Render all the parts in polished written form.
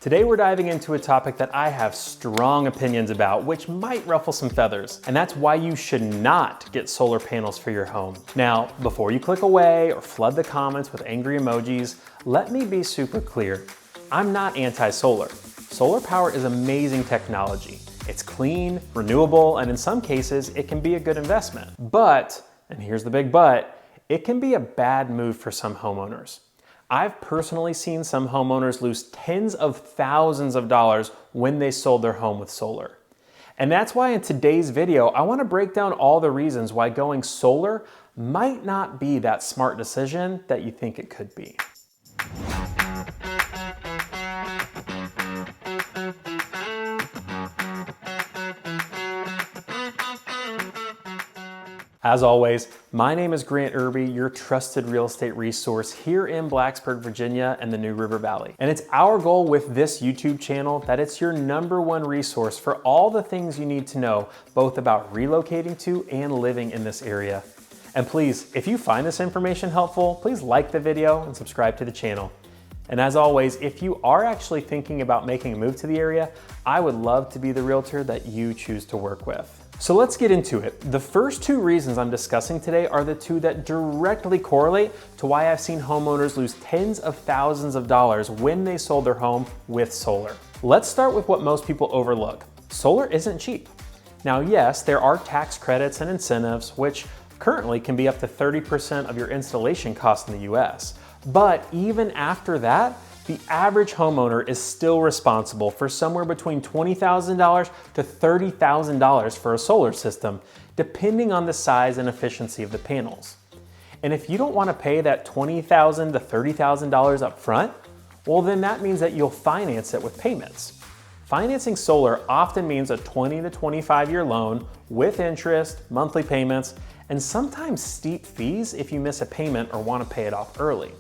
Today we're diving into a topic that I have strong opinions about, which might ruffle some feathers, and that's why you should not get solar panels for your home. Now, before you click away or flood the comments with angry emojis, let me be super clear. I'm not anti-solar. Solar power is amazing technology. It's clean, renewable, and in some cases, it can be a good investment. But, and here's the big but, it can be a bad move for some homeowners. I've personally seen some homeowners lose tens of thousands of dollars when they sold their home with solar. And that's why in today's video, I want to break down all the reasons why going solar might not be that smart decision that you think it could be. As always, my name is Grant Irby, your trusted real estate resource here in Blacksburg, Virginia and the New River Valley. And it's our goal with this YouTube channel that it's your #1 resource for all the things you need to know, both about relocating to and living in this area. And please, if you find this information helpful, please like the video and subscribe to the channel. And as always, if you are actually thinking about making a move to the area, I would love to be the realtor that you choose to work with. So let's get into it. The first two reasons I'm discussing today are the two that directly correlate to why I've seen homeowners lose tens of thousands of dollars when they sold their home with solar. Let's start with what most people overlook. Solar isn't cheap. Now, yes, there are tax credits and incentives, which currently can be up to 30% of your installation cost in the US. But even after that, the average homeowner is still responsible for somewhere between $20,000 to $30,000 for a solar system, depending on the size and efficiency of the panels. And if you don't want to pay that $20,000 to $30,000 up front, well then that means that you'll finance it with payments. Financing solar often means a 20 to 25-year loan with interest, monthly payments, and sometimes steep fees if you miss a payment or want to pay it off early.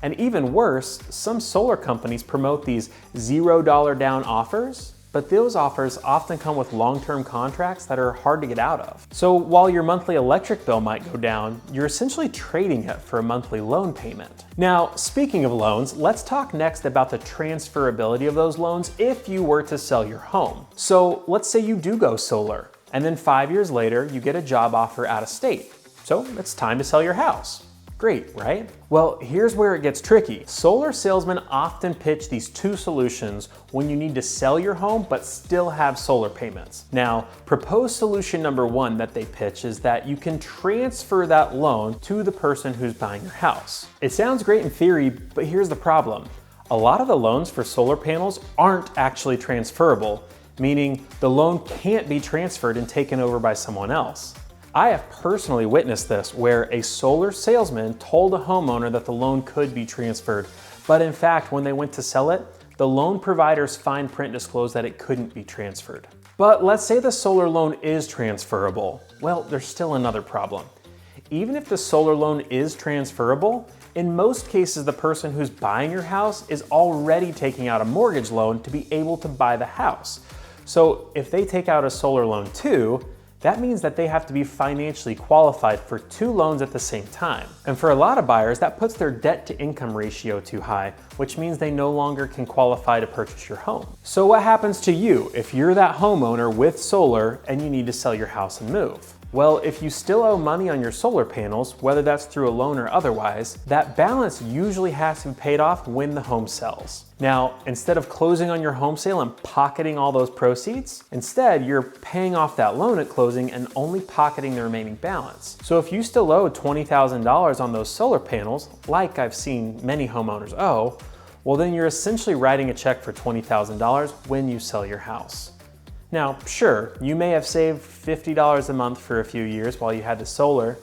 And even worse, some solar companies promote these $0 down offers, but those offers often come with long-term contracts that are hard to get out of. So while your monthly electric bill might go down, you're essentially trading it for a monthly loan payment. Now, speaking of loans, let's talk next about the transferability of those loans if you were to sell your home. So let's say you do go solar, and then 5 years later, you get a job offer out of state. So it's time to sell your house. Great, right? Well, here's where it gets tricky. Solar salesmen often pitch these two solutions when you need to sell your home but still have solar payments. Now, proposed solution #1 that they pitch is that you can transfer that loan to the person who's buying your house. It sounds great in theory, but here's the problem. A lot of the loans for solar panels aren't actually transferable, meaning the loan can't be transferred and taken over by someone else. I have personally witnessed this where a solar salesman told a homeowner that the loan could be transferred, but in fact, when they went to sell it, the loan provider's fine print disclosed that it couldn't be transferred. But let's say the solar loan is transferable. Well, there's still another problem. Even if the solar loan is transferable, in most cases, the person who's buying your house is already taking out a mortgage loan to be able to buy the house. So if they take out a solar loan too, that means that they have to be financially qualified for 2 loans at the same time. And for a lot of buyers, that puts their debt to income ratio too high, which means they no longer can qualify to purchase your home. So what happens to you if you're that homeowner with solar and you need to sell your house and move? Well, if you still owe money on your solar panels, whether that's through a loan or otherwise, that balance usually has to be paid off when the home sells. Now, instead of closing on your home sale and pocketing all those proceeds, instead you're paying off that loan at closing and only pocketing the remaining balance. So if you still owe $20,000 on those solar panels, like I've seen many homeowners owe, well then you're essentially writing a check for $20,000 when you sell your house. Now, sure, you may have saved $50 a month for a few years while you had the solar,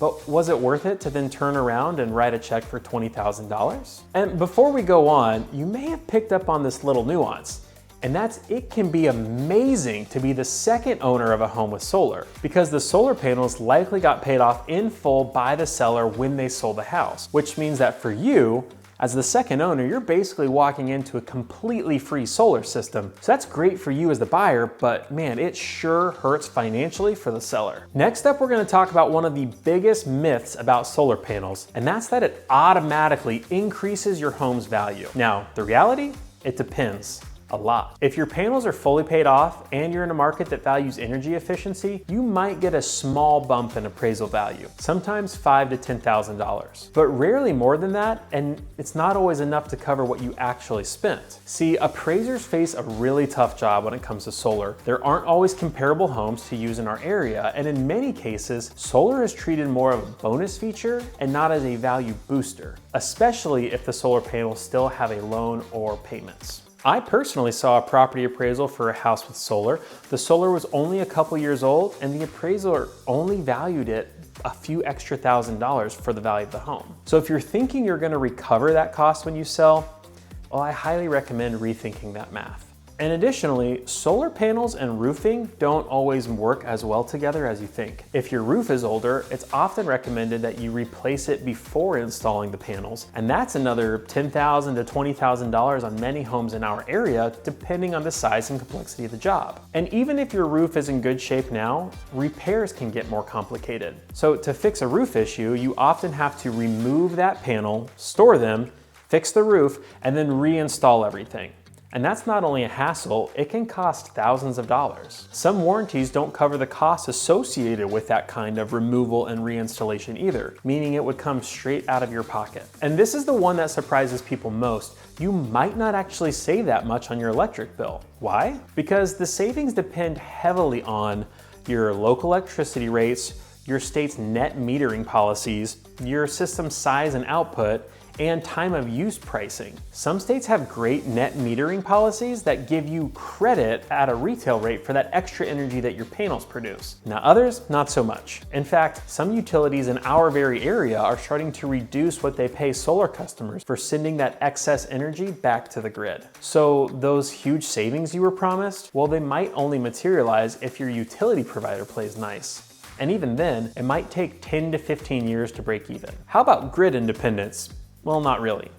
but was it worth it to then turn around and write a check for $20,000? And before we go on, you may have picked up on this little nuance, and that's it can be amazing to be the second owner of a home with solar, because the solar panels likely got paid off in full by the seller when they sold the house, which means that for you, as the second owner, you're basically walking into a completely free solar system. So that's great for you as the buyer, but man, it sure hurts financially for the seller. Next up, we're gonna talk about one of the biggest myths about solar panels, and that's that it automatically increases your home's value. Now, the reality? It depends. A lot. If your panels are fully paid off and you're in a market that values energy efficiency, you might get a small bump in appraisal value, sometimes $5,000 to $10,000, but rarely more than that, and it's not always enough to cover what you actually spent. See, appraisers face a really tough job when it comes to solar. There aren't always comparable homes to use in our area, and in many cases, solar is treated more of a bonus feature and not as a value booster, especially if the solar panels still have a loan or payments. I personally saw a property appraisal for a house with solar. The solar was only a couple years old and the appraiser only valued it a few extra $1,000s for the value of the home. So if you're thinking you're gonna recover that cost when you sell, well, I highly recommend rethinking that math. And additionally, solar panels and roofing don't always work as well together as you think. If your roof is older, it's often recommended that you replace it before installing the panels, and that's another $10,000 to $20,000 on many homes in our area, depending on the size and complexity of the job. And even if your roof is in good shape now, repairs can get more complicated. So to fix a roof issue, you often have to remove that panel, store them, fix the roof, and then reinstall everything. And that's not only a hassle, it can cost thousands of dollars. Some warranties don't cover the costs associated with that kind of removal and reinstallation either, meaning it would come straight out of your pocket. And this is the one that surprises people most. You might not actually save that much on your electric bill. Why? Because the savings depend heavily on your local electricity rates, your state's net metering policies, your system's size and output, and time of use pricing. Some states have great net metering policies that give you credit at a retail rate for that extra energy that your panels produce. Now others, not so much. In fact, some utilities in our very area are starting to reduce what they pay solar customers for sending that excess energy back to the grid. So those huge savings you were promised, well, they might only materialize if your utility provider plays nice. And even then, it might take 10 to 15 years to break even. How about grid independence? Well, not really.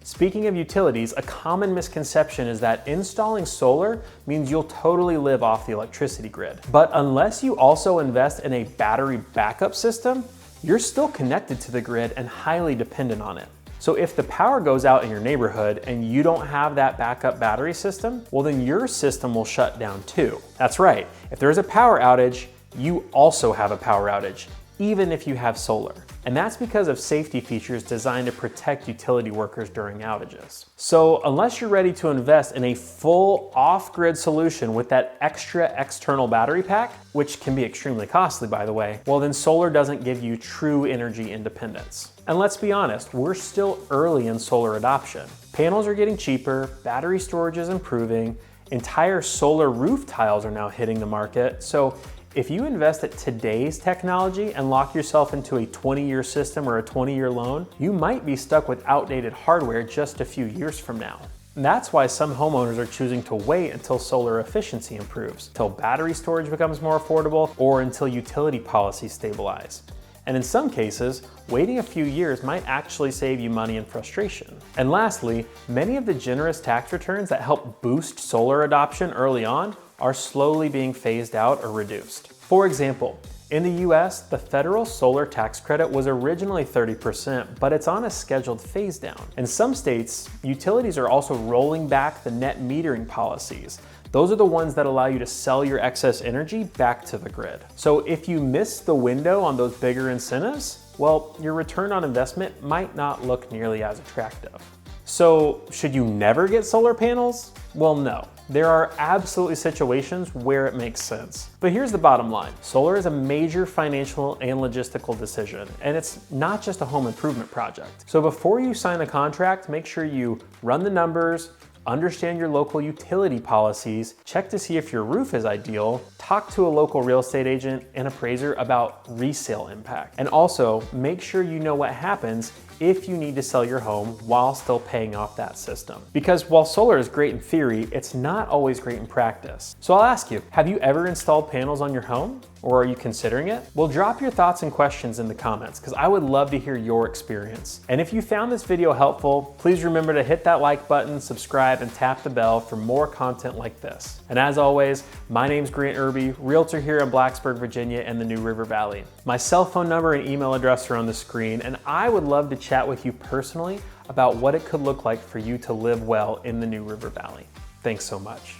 Speaking of utilities, a common misconception is that installing solar means you'll totally live off the electricity grid. But unless you also invest in a battery backup system, you're still connected to the grid and highly dependent on it. So if the power goes out in your neighborhood and you don't have that backup battery system, well then your system will shut down too. That's right, if there's a power outage, you also have a power outage, even if you have solar. And that's because of safety features designed to protect utility workers during outages. So unless you're ready to invest in a full off-grid solution with that extra external battery pack, which can be extremely costly by the way, well then solar doesn't give you true energy independence. And let's be honest, we're still early in solar adoption. Panels are getting cheaper, battery storage is improving, entire solar roof tiles are now hitting the market, so if you invest at today's technology and lock yourself into a 20-year system or a 20-year loan, you might be stuck with outdated hardware just a few years from now. And that's why some homeowners are choosing to wait until solar efficiency improves, until battery storage becomes more affordable, or until utility policies stabilize. And in some cases, waiting a few years might actually save you money and frustration. And lastly, many of the generous tax returns that help boost solar adoption early on are slowly being phased out or reduced. For example, in the US, the federal solar tax credit was originally 30%, but it's on a scheduled phase down. In some states, utilities are also rolling back the net metering policies. Those are the ones that allow you to sell your excess energy back to the grid. So if you miss the window on those bigger incentives, well, your return on investment might not look nearly as attractive. So should you never get solar panels? Well, no. There are absolutely situations where it makes sense. But here's the bottom line. Solar is a major financial and logistical decision, and it's not just a home improvement project. So before you sign a contract, make sure you run the numbers, understand your local utility policies, check to see if your roof is ideal, talk to a local real estate agent and appraiser about resale impact. And also make sure you know what happens if you need to sell your home while still paying off that system. Because while solar is great in theory, it's not always great in practice. So I'll ask you, have you ever installed panels on your home? Or are you considering it? Well, drop your thoughts and questions in the comments because I would love to hear your experience. And if you found this video helpful, please remember to hit that like button, subscribe, and tap the bell for more content like this. And as always, my name's Grant Irby, realtor here in Blacksburg, Virginia and the New River Valley. My cell phone number and email address are on the screen, and I would love to chat with you personally about what it could look like for you to live well in the New River Valley. Thanks so much.